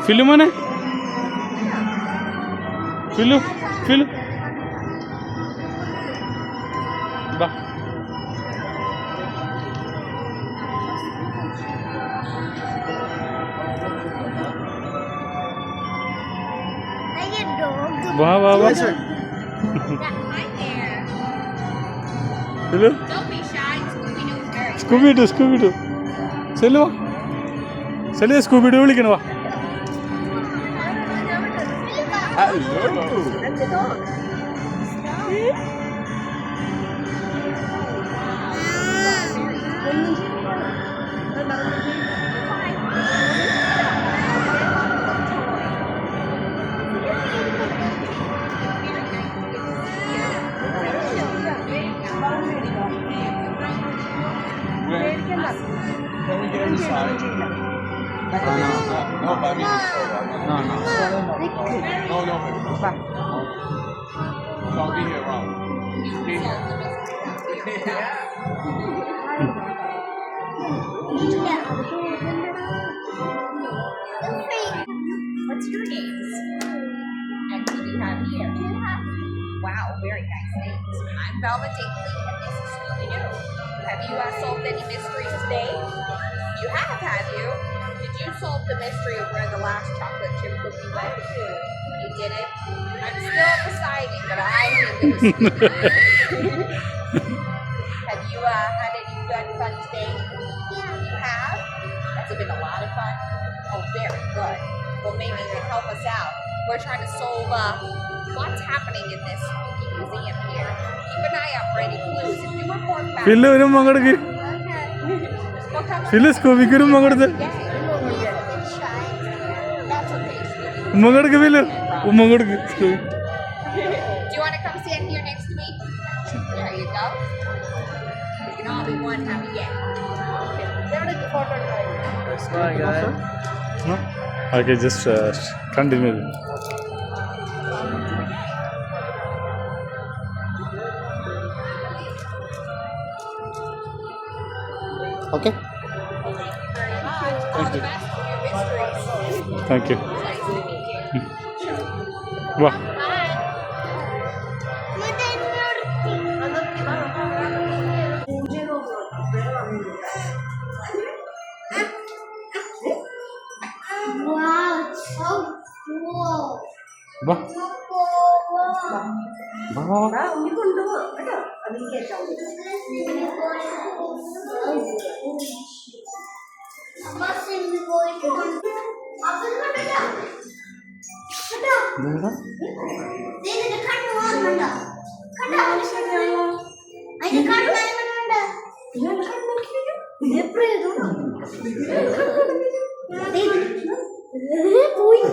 ഫിലു മോനെ, ഫിലു ഫിലു ബാ. വാ വാ വാ. ഫിലു സ്കൂബിഡു സ്കൂബിഡു. സെല്ലു വാ, സെല്ലു സ്കൂബിഡു വിളിക്കണം വാ. Can we get inside? No, but I mean, no. No, so I'll be here around. Be here. What's your names? And who do you have here? Wow, very nice names. I'm Velma Dinkley, and this is Scooby-Doo. Have you solved any mysteries today? You have you? Did you solve the mystery of where the last chocolate chip cookie went? You didn't? I'm still deciding, but I think it was Scooby-Doo. Have you had any fun today? Yeah. You have? That's been a lot of fun? Oh, very good. Well, maybe you can help us out. We're trying to solve what's happening in this spooky museum here. Keep an eye out for any clues and do report back. ഫിലു ഒരു മങ്ങടക്ക്, ഫിലു സ്കൂബിക്ക് ഒരു മങ്ങടുത്ത് ഉമ്മങ്ങടക്ക്, ഫിലു ഉമ്മങ്ങടക്ക്. Do you want to come stand here next week? There you go. We can all be one happy gang. Okay, just continue. Okay. All the best for your mysteries. Thank you. Nice to meet you. വാ. Wow, it's so cool. വാ വാ വാ വാ. ഇതെന്താ? പോയി